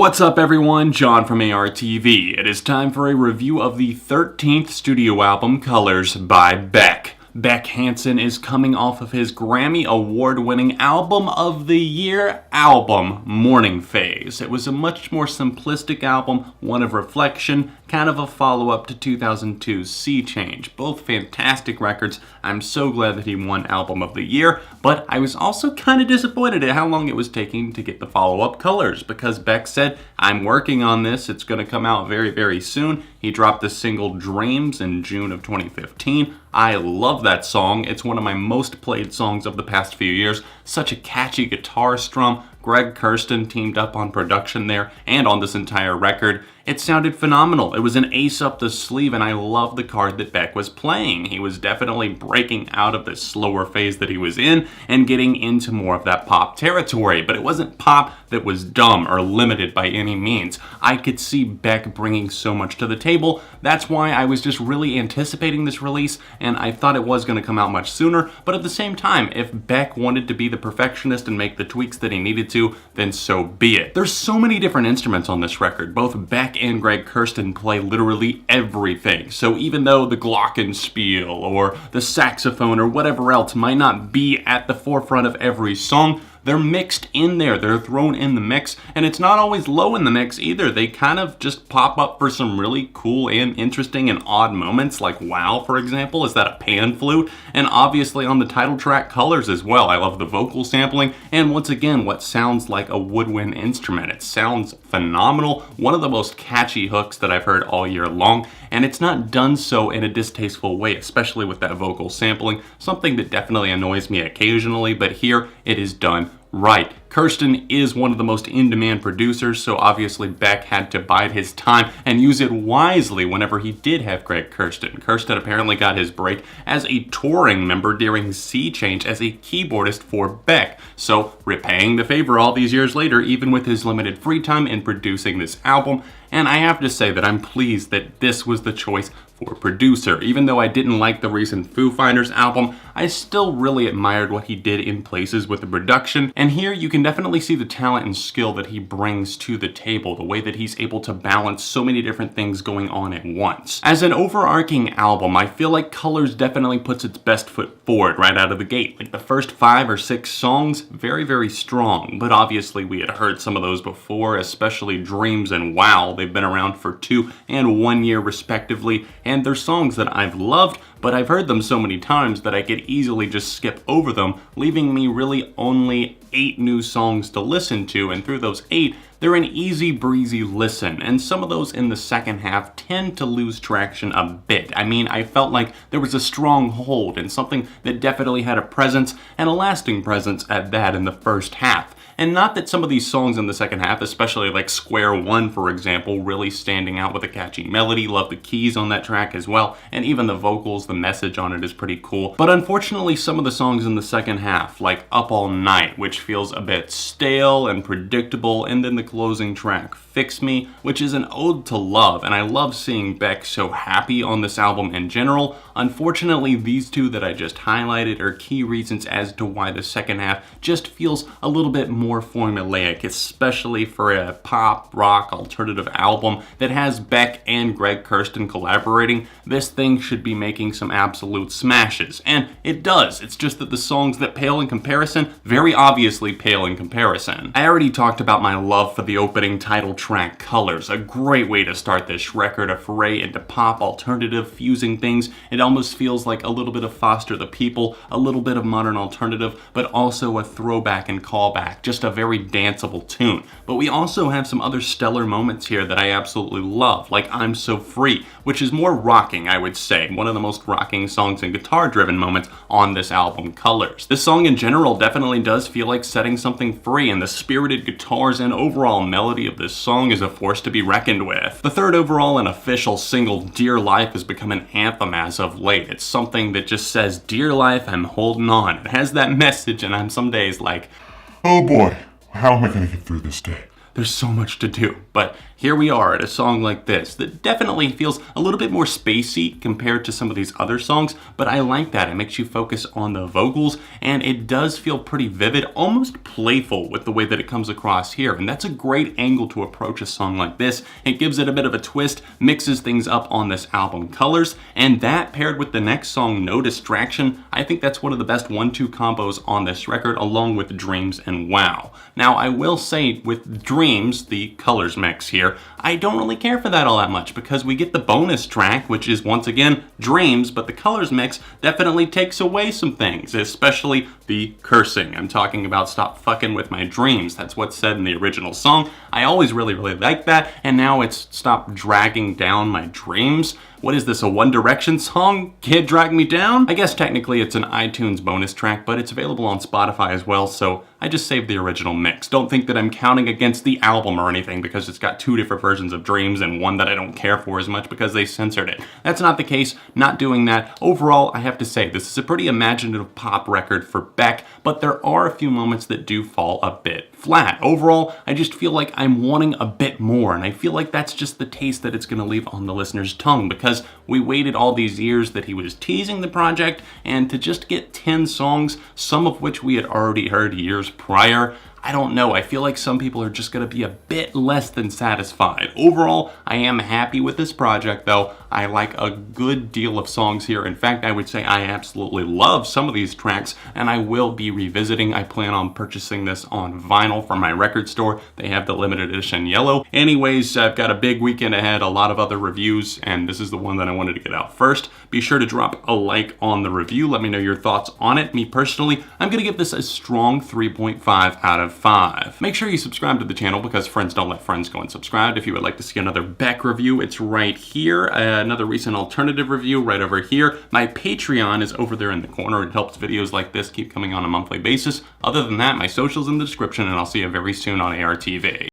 What's up everyone, John from ARTV. It is time for a review of the 13th studio album, Colors by Beck. Beck Hansen is coming off of his Grammy award-winning Album of the Year album, Morning Phase. It was a much more simplistic album, one of reflection, kind of a follow-up to 2002's Sea Change. Both fantastic records. I'm so glad that he won Album of the Year, but I was also kind of disappointed at how long it was taking to get the follow-up Colors, because Beck said, I'm working on this, it's going to come out very, very soon. He dropped the single Dreams in June of 2015. I love that song. It's one of my most played songs of the past few years. Such a catchy guitar strum. Greg Kurstin teamed up on production there and on this entire record. It sounded phenomenal. It was an ace up the sleeve, and I love the card that Beck was playing. He was definitely breaking out of this slower phase that he was in and getting into more of that pop territory. But it wasn't pop that was dumb or limited by any means. I could see Beck bringing so much to the table. That's why I was just really anticipating this release, and I thought it was going to come out much sooner. But at the same time, if Beck wanted to be the perfectionist and make the tweaks that he needed to, then so be it. There's so many different instruments on this record. Both Beck and Greg Kurstin play literally everything. So even though the glockenspiel or the saxophone or whatever else might not be at the forefront of every song, they're mixed in there, they're thrown in the mix, and it's not always low in the mix either. They kind of just pop up for some really cool and interesting and odd moments, like Wow, for example, is that a pan flute? And obviously on the title track, Colors as well. I love the vocal sampling, and once again, what sounds like a woodwind instrument. It sounds phenomenal, one of the most catchy hooks that I've heard all year long, and it's not done so in a distasteful way, especially with that vocal sampling, something that definitely annoys me occasionally, but here it is done right. Kurstin is one of the most in-demand producers, so obviously Beck had to bide his time and use it wisely whenever he did have Greg Kurstin. Kurstin apparently got his break as a touring member during Sea Change as a keyboardist for Beck, so repaying the favor all these years later, even with his limited free time in producing this album. And I have to say that I'm pleased that this was the choice for producer. Even though I didn't like the recent Foo Fighters album, I still really admired what he did in places with the production, and here you can definitely see the talent and skill that he brings to the table, the way that he's able to balance so many different things going on at once. As an overarching album, I feel like Colors definitely puts its best foot forward right out of the gate. Like the first 5 or 6 songs, very, very strong, but obviously we had heard some of those before, especially Dreams and Wow. They've been around for 2 and 1 year respectively, and they're songs that I've loved, but I've heard them so many times that I could easily just skip over them, leaving me really only 8 new songs to listen to, and through those 8, they're an easy breezy listen, and some of those in the second half tend to lose traction a bit. I mean, I felt like there was a strong hold and something that definitely had a presence, and a lasting presence at that, in the first half. And not that some of these songs in the second half, especially like Square One, for example, really standing out with a catchy melody. Love the keys on that track as well, and even the vocals, the message on it is pretty cool. But unfortunately, some of the songs in the second half, like Up All Night, which feels a bit stale and predictable, and then the closing track, Fix Me, which is an ode to love, and I love seeing Beck so happy on this album in general. Unfortunately, these two that I just highlighted are key reasons as to why the second half just feels a little bit more formulaic, especially for a pop, rock, alternative album that has Beck and Greg Kurstin collaborating. This thing should be making some absolute smashes, and it does. It's just that the songs that pale in comparison, very obviously pale in comparison. I already talked about my love for the opening title track, Colors, a great way to start this record, a foray into pop alternative, fusing things. It almost feels like a little bit of Foster the People, a little bit of modern alternative, but also a throwback and callback, just a very danceable tune. But we also have some other stellar moments here that I absolutely love, like I'm So Free, which is more rocking, I would say, one of the most rocking songs and guitar-driven moments on this album, Colors. This song in general definitely does feel like setting something free, and the spirited guitars and overall melody of this song is a force to be reckoned with. The third overall and official single, Dear Life, has become an anthem as of late. It's something that just says, Dear Life, I'm holding on. It has that message, and I'm some days like, oh boy, how am I going to get through this day? there's so much to do. But here we are at a song like this that definitely feels a little bit more spacey compared to some of these other songs, but I like that. It makes you focus on the vocals, and it does feel pretty vivid, almost playful with the way that it comes across here. And that's a great angle to approach a song like this. It gives it a bit of a twist, mixes things up on this album, Colors, and that paired with the next song, No Distraction, I think that's one of the best 1-2 combos on this record, along with Dreams and Wow. Now, I will say with Dreams, the Colors mix here, I don't really care for that all that much because we get the bonus track, which is once again Dreams, but the Colors mix definitely takes away some things, especially the cursing. I'm talking about Stop Fucking With My Dreams. That's what's said in the original song. I always really liked that, and now it's Stop Dragging Down My Dreams. What is this, a One Direction song? Can't Drag Me Down? I guess technically it's an iTunes bonus track, but it's available on Spotify as well, so I just saved the original mix. Don't think that I'm counting against the album or anything because it's got 2 different versions of Dreams and one that I don't care for as much because they censored it. That's not the case, not doing that. Overall, I have to say, this is a pretty imaginative pop record for Beck, but there are a few moments that do fall a bit flat. Overall, I just feel like I'm wanting a bit more, and I feel like that's just the taste that it's going to leave on the listener's tongue because we waited all these years that he was teasing the project, and to just get 10 songs, some of which we had already heard years prior, I don't know. I feel like some people are just going to be a bit less than satisfied. Overall, I am happy with this project, though. I like a good deal of songs here. In fact, I would say I absolutely love some of these tracks, and I will be revisiting. I plan on purchasing this on vinyl from my record store. They have the limited edition yellow. Anyways, I've got a big weekend ahead, a lot of other reviews, and this is the one that I wanted to get out first. Be sure to drop a like on the review. Let me know your thoughts on it. Me personally, I'm going to give this a strong 3.5 out of 5. Make sure you subscribe to the channel because friends don't let friends go unsubscribed. If you would like to see another Beck review, it's right here. Another recent alternative review right over here. My Patreon is over there in the corner. It helps videos like this keep coming on a monthly basis. Other than that, my socials in the description, and I'll see you very soon on ARTV.